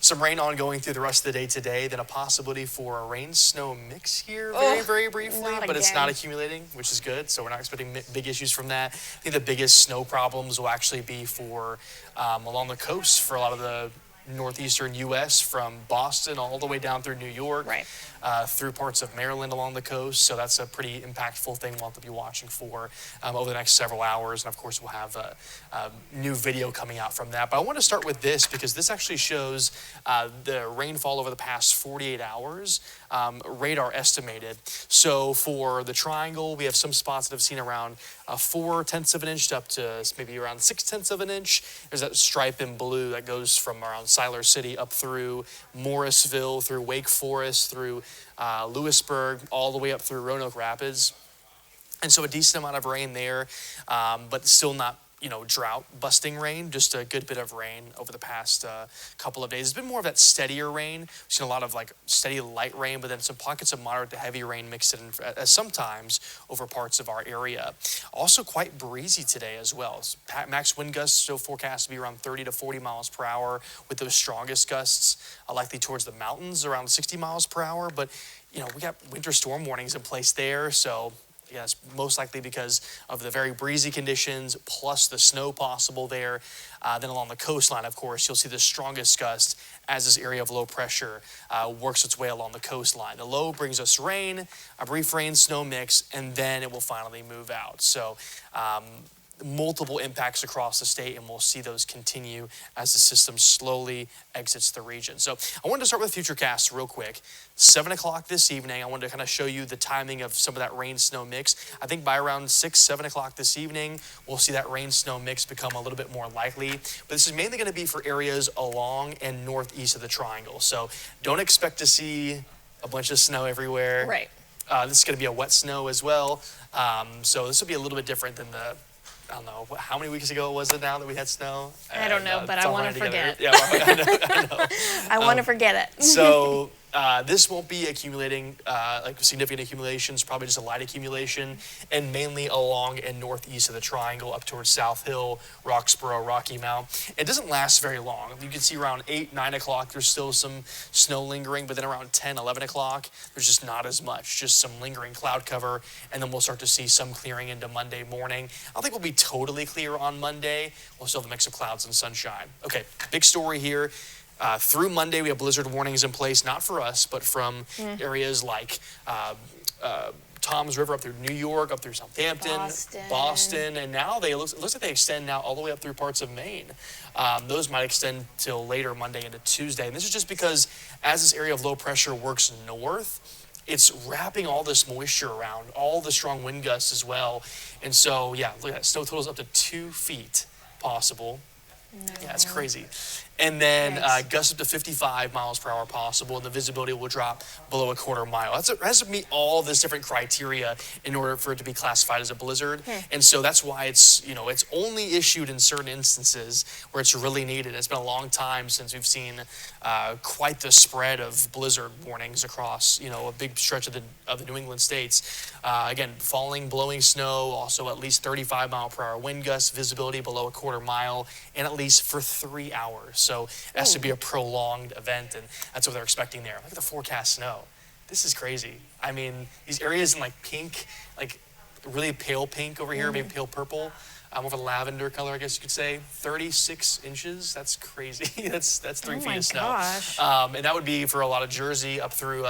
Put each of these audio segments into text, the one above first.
Some rain ongoing through the rest of the day today, then a possibility for a rain-snow mix here very briefly, but it's not accumulating, which is good, so we're not expecting big issues from that. I think the biggest snow problems will actually be for along the coast for a lot of the northeastern U.S. from Boston all the way down through New York, through parts of Maryland along the coast. So that's a pretty impactful thing we'll have to be watching for over the next several hours. And of course, we'll have a new video coming out from that. But I want to start with this because this actually shows the rainfall over the past 48 hours, radar estimated. So for the triangle, we have some spots that have seen around 0.4 of an inch up to maybe around 0.6 of an inch. There's that stripe in blue that goes from around Siler City up through Morrisville, through Wake Forest, through Lewisburg, all the way up through Roanoke Rapids. And so a decent amount of rain there, but still not, drought busting rain, just a good bit of rain over the past couple of days. It's been more of that steadier rain. We've seen a lot of steady light rain, but then some pockets of moderate to heavy rain mixed in sometimes over parts of our area. Also quite breezy today as well. Max wind gusts still forecast to be around 30 to 40 miles per hour, with those strongest gusts likely towards the mountains around 60 miles per hour. But, we got winter storm warnings in place there, so yes, most likely because of the very breezy conditions plus the snow possible there. Then along the coastline, of course, you'll see the strongest gust as this area of low pressure works its way along the coastline. The low brings us rain, a brief rain-snow mix, and then it will finally move out. So multiple impacts across the state, and we'll see those continue as the system slowly exits the region. So I wanted to start with Futurecast real quick. 7 o'clock this evening, I wanted to kind of show you the timing of some of that rain-snow mix. I think by around 6, 7 o'clock this evening, we'll see that rain-snow mix become a little bit more likely. But this is mainly going to be for areas along and northeast of the triangle. So don't expect to see a bunch of snow everywhere. Right. This is going to be a wet snow as well. So this will be a little bit different than I don't know, how many weeks ago was it now that we had snow? I don't know, but I want to forget. Yeah, I know. I want to forget it. So this won't be accumulating significant accumulations, probably just a light accumulation, and mainly along and northeast of the triangle up towards South Hill, Roxborough, Rocky Mount. It doesn't last very long. You can see around 8, 9 o'clock, there's still some snow lingering, but then around 10, 11 o'clock, there's just not as much, just some lingering cloud cover, and then we'll start to see some clearing into Monday morning. I don't think we'll be totally clear on Monday. We'll still have a mix of clouds and sunshine. Okay, big story here. Through Monday, we have blizzard warnings in place, not for us, but from areas like Toms River up through New York, up through Southampton, Boston, and now it looks like they extend now all the way up through parts of Maine. Those might extend till later Monday into Tuesday. And this is just because as this area of low pressure works north, it's wrapping all this moisture around, all the strong wind gusts as well. And so, yeah, look at that. Snow totals up to 2 feet possible. No. Yeah, it's crazy. And then gusts up to 55 miles per hour possible, and the visibility will drop below a 1/4 mile. It has to meet all this different criteria in order for it to be classified as a blizzard. And so that's why it's only issued in certain instances where it's really needed. It's been a long time since we've seen quite the spread of blizzard warnings across a big stretch of the New England states. Again, falling, blowing snow, also at least 35 mile per hour wind gusts, visibility below a 1/4 mile, and at least for 3 hours. So it has to be a prolonged event, and that's what they're expecting there. Look at the forecast snow. This is crazy. I mean, these areas in pink, really pale pink over here, maybe pale purple, more of a lavender color, I guess you could say. 36 inches. That's crazy. that's 3 feet of snow. Gosh. And that would be for a lot of Jersey up through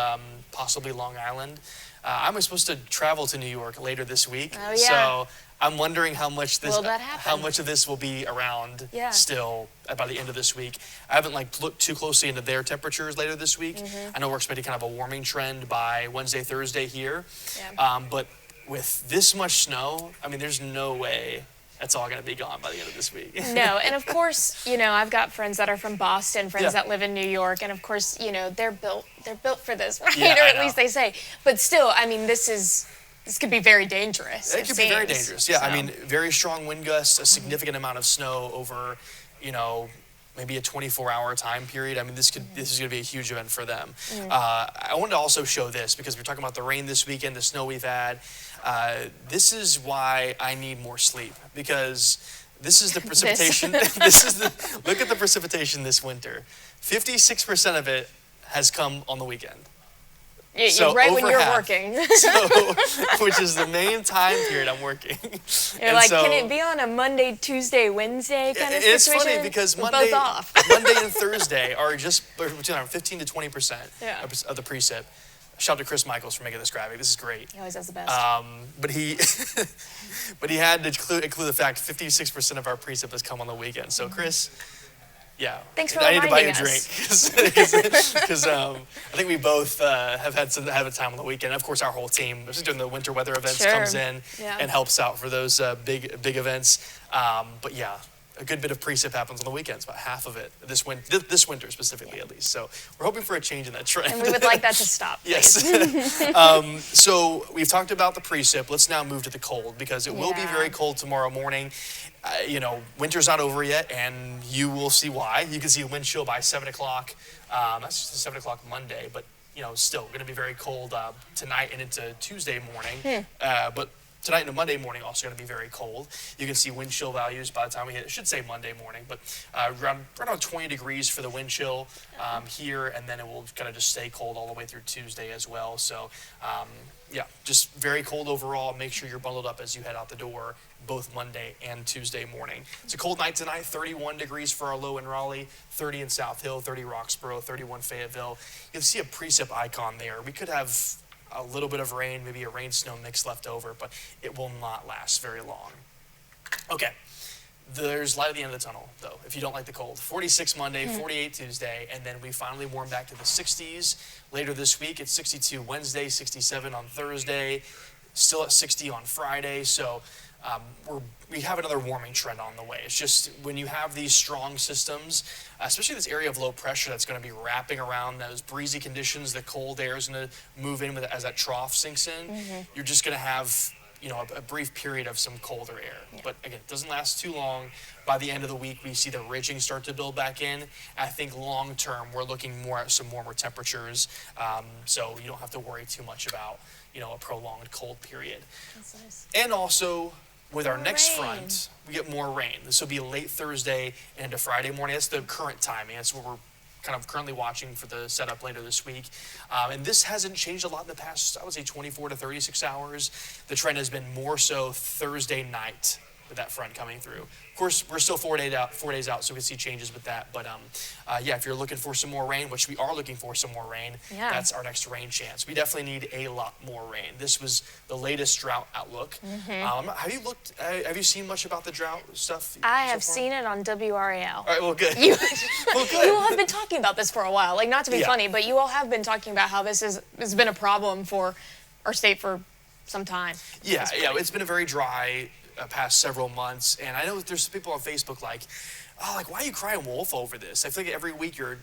possibly Long Island. I'm supposed to travel to New York later this week. Oh, yeah. So I'm wondering how much of this will be around still by the end of this week. I haven't looked too closely into their temperatures later this week. I know we're expecting kind of a warming trend by Wednesday, Thursday here. Yeah. But with this much snow, I mean, there's no way that's all going to be gone by the end of this week. No, and of course, I've got friends that are from Boston, friends that live in New York, and of course, they're built for this, right? Yeah, or at least they say. But still, I mean, this could be very dangerous. It could be very dangerous. Yeah, so. I mean, very strong wind gusts, a significant amount of snow over, maybe a 24-hour time period. I mean, this is going to be a huge event for them. I wanted to also show this because we're talking about the rain this weekend, the snow we've had. This is why I need more sleep, because This is the precipitation. Look at the precipitation this winter. 56% of it has come on the weekend. So right when you're working. Which is the main time period I'm working. You're and like, can it be on a Monday, Tuesday, Wednesday kind of situation? It's funny because Monday and Thursday are just between 15 to 20% of the precip. Shout out to Chris Michaels for making this graphic. This is great. He always does the best. But he had to include the fact 56% of our precip has come on the weekend. So Chris, yeah. Thanks for I need to buy you a us. drink because I think we both have a time on the weekend. Of course, our whole team, especially during the winter weather events, comes in and helps out for those big events. But yeah. A good bit of precip happens on the weekends, about half of it this winter specifically, at least. So we're hoping for a change in that trend. And we would like that to stop. Yes. So we've talked about the precip. Let's now move to the cold because it will be very cold tomorrow morning. Winter's not over yet, and you will see why. You can see wind chill by 7 o'clock. That's just 7 o'clock Monday, but still going to be very cold tonight and into Tuesday morning. But tonight and Monday morning also going to be very cold. You can see wind chill values by the time we hit, I should say Monday morning, but around 20 degrees for the wind chill here, and then it will kind of just stay cold all the way through Tuesday as well. So just very cold overall. Make sure you're bundled up as you head out the door both Monday and Tuesday morning. It's a cold night tonight, 31 degrees for our low in Raleigh, 30 in South Hill, 30 Roxborough, 31 Fayetteville. You'll see a precip icon there. We could have a little bit of rain, maybe a rain-snow mix left over, but it will not last very long. Okay, there's light at the end of the tunnel, though, if you don't like the cold. 46 Monday, 48 Tuesday, and then we finally warm back to the 60s. Later this week, it's 62 Wednesday, 67 on Thursday, still at 60 on Friday, so we have another warming trend on the way. It's just when you have these strong systems, especially this area of low pressure that's going to be wrapping around those breezy conditions, the cold air is going to move in as that trough sinks in. You're just going to have a brief period of some colder air. But again, it doesn't last too long. By the end of the week, we see the ridging start to build back in. I think long term, we're looking more at some warmer temperatures, so you don't have to worry too much about a prolonged cold period. That's nice. And also, with our next front, we get more rain. This will be late Thursday and into Friday morning. That's the current timing. That's what we're kind of currently watching for the setup later this week. And this hasn't changed a lot in the past, I would say 24 to 36 hours. The trend has been more so Thursday night with that front coming through. Of course, we're still 4 days out, so we can see changes with that. But if you're looking for some more rain, which we are looking for some more rain, that's our next rain chance. We definitely need a lot more rain. This was the latest drought outlook. Have you seen much about the drought stuff? I have seen it on WRAL. All right, well, good. You all have been talking about this for a while. Like, not to be funny, but you all have been talking about how this has been a problem for our state for some time. Yeah, it's been a very dry past several months, and I know there's people on Facebook like, why are you crying wolf over this? I feel like every week you're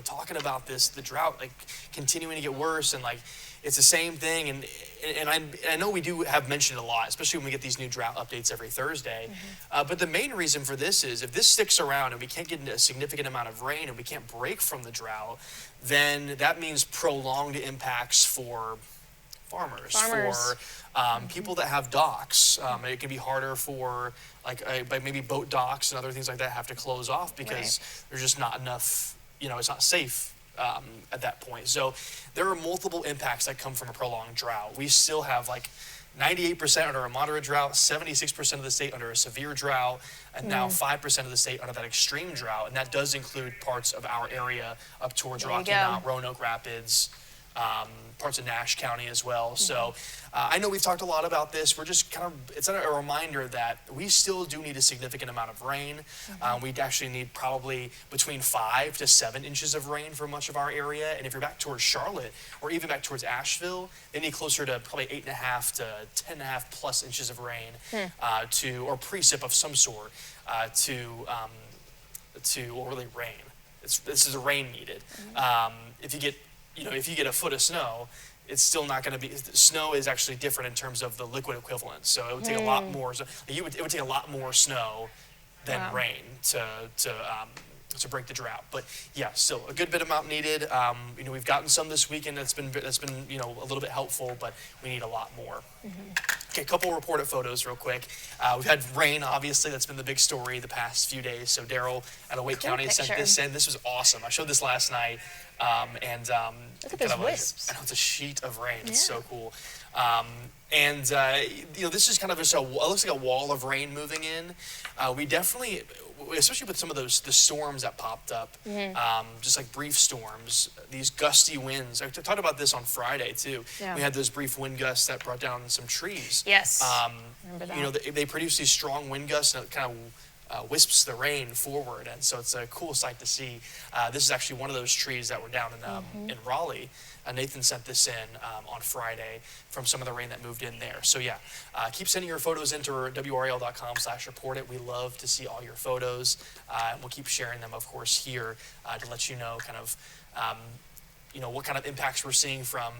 talking about this, the drought like continuing to get worse, and like it's the same thing, and I know we do have mentioned it a lot, especially when we get these new drought updates every Thursday. But the main reason for this is if this sticks around and we can't get a significant amount of rain and we can't break from the drought, then that means prolonged impacts for farmers. For people that have docks. It can be harder for like maybe boat docks and other things like that have to close off because there's just not enough, it's not safe at that point. So there are multiple impacts that come from a prolonged drought. We still have like 98% under a moderate drought, 76% of the state under a severe drought, and now 5% of the state under that extreme drought. And that does include parts of our area up towards Rocky Mount, Roanoke Rapids, parts of Nash County as well. So I know we've talked a lot about this. We're just it's a reminder that we still do need a significant amount of rain. We'd actually need probably between 5 to 7 inches of rain for much of our area. And if you're back towards Charlotte or even back towards Asheville, they need closer to probably 8.5 to 10.5 plus inches of rain or precip of some sort or really rain. This is a rain needed. If you get a foot of snow, it's still not going to be. Snow is actually different in terms of the liquid equivalent. So it would take a lot more. So it would take a lot more snow than rain to break the drought. But yeah, still a good bit amount needed. We've gotten some this weekend. That's been a little bit helpful, but we need a lot more. Okay, a couple reported photos real quick. We've had rain, obviously. That's been the big story the past few days. So Daryl out of Wake County sent this in. This was awesome. I showed this last night. Look at those wisps. I know, it's a sheet of rain. It's so cool. This is kind of just it looks like a wall of rain moving in. We definitely, especially with some of the storms that popped up, just like brief storms, these gusty winds. I talked about this on Friday too. Yeah. We had those brief wind gusts that brought down some trees. Yes. Remember that. They produce these strong wind gusts and it kind of wisps the rain forward, and so it's a cool sight to see. This is actually one of those trees that were down in Raleigh. Nathan sent this in on Friday from some of the rain that moved in there. So yeah, keep sending your photos into WRAL.com/report it. We love to see all your photos. And we'll keep sharing them, of course, here to let you know kind of, what kind of impacts we're seeing from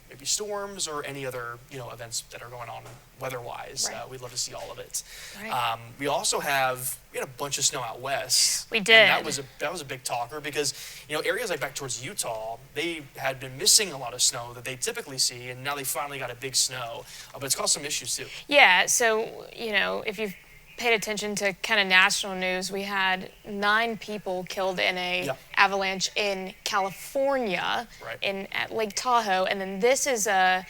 maybe storms or any other, events that are going on weather-wise. Right. We'd love to see all of it. Right. We also had a bunch of snow out west. We did. And that was a big talker because, areas like back towards Utah, they had been missing a lot of snow that they typically see, and now they finally got a big snow. But it's caused some issues too. Yeah, so, if you've paid attention to kind of national news, we had 9 people killed in a avalanche in California, at Lake Tahoe, and then this is an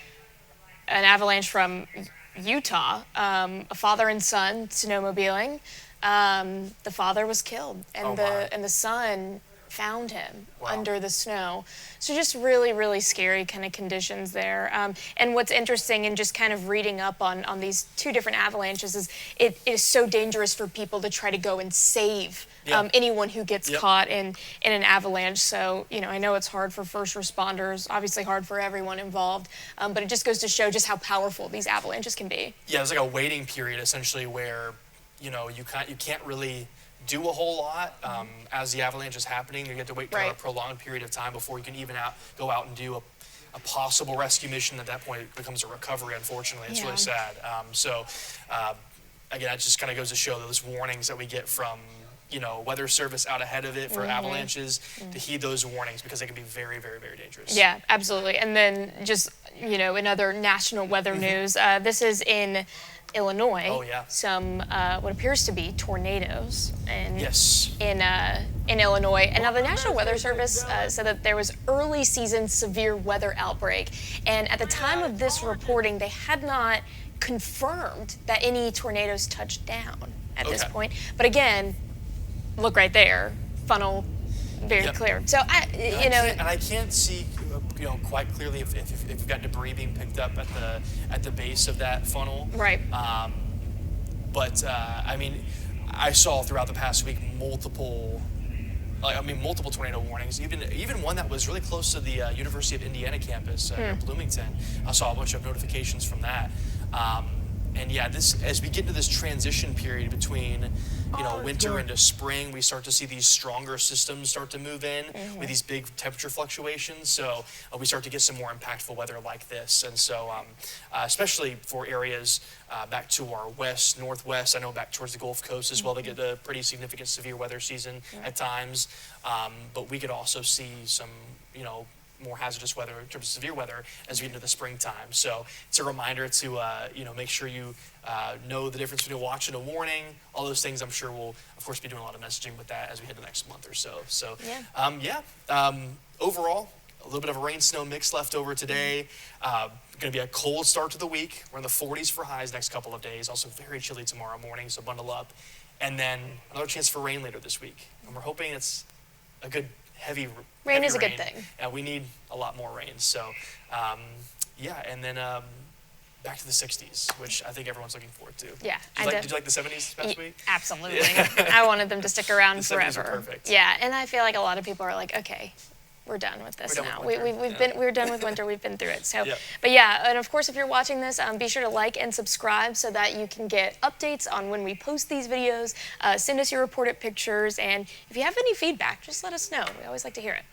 avalanche from Utah, a father and son snowmobiling. The father was killed, and the son found him under the snow. So just really, really scary kind of conditions there. And what's interesting in just kind of reading up on these 2 different avalanches is it is so dangerous for people to try to go and save anyone who gets caught in an avalanche. So, I know it's hard for first responders, obviously hard for everyone involved, but it just goes to show just how powerful these avalanches can be. Yeah, there's like a waiting period essentially where, you can't really do a whole lot as the avalanche is happening. You get to wait for a prolonged period of time before you can even go out and do a possible rescue mission. At that point, it becomes a recovery, unfortunately. It's really sad. Again, that just kind of goes to show those warnings that we get from weather service out ahead of it for avalanches, to heed those warnings because they can be very, very, very dangerous. Yeah, absolutely. And then just, in other national weather news, this is in Illinois. Oh, yeah. Some what appears to be tornadoes in Illinois. And now the National Weather Service said that there was early season severe weather outbreak. And at the time of this reporting, they had not confirmed that any tornadoes touched down at this point. But again, look right there, funnel very clear. So I can't see quite clearly if you've got debris being picked up at the base of that funnel. Right. But I saw throughout the past week multiple tornado warnings. Even one that was really close to the University of Indiana campus in Bloomington. I saw a bunch of notifications from that. As we get into this transition period between, winter into spring, we start to see these stronger systems start to move in with these big temperature fluctuations. So we start to get some more impactful weather like this. And so, especially for areas back to our west, northwest, I know back towards the Gulf Coast as well, they get a pretty significant severe weather season at times. But we could also see some, more hazardous weather in terms of severe weather as we get into the springtime. So it's a reminder to make sure you know the difference between a watch and a warning. All those things, I'm sure we'll of course be doing a lot of messaging with that as we hit the next month or so. So overall, a little bit of a rain snow mix left over today. Going to be a cold start to the week. We're in the 40s for highs next couple of days. Also very chilly tomorrow morning, so bundle up. And then another chance for rain later this week. And we're hoping it's a good heavy rain is a good thing. We need a lot more rain. So, and then back to the 60s, which I think everyone's looking forward to. Yeah. Did you like the 70s this past week? Absolutely. I wanted them to stick around forever. 70s are perfect. Yeah, and I feel like a lot of people are like, okay, we're done with this now. We're done with winter. We've been through it. So, but and of course, if you're watching this, be sure to like and subscribe so that you can get updates on when we post these videos. Send us your reported pictures, and if you have any feedback, just let us know. We always like to hear it.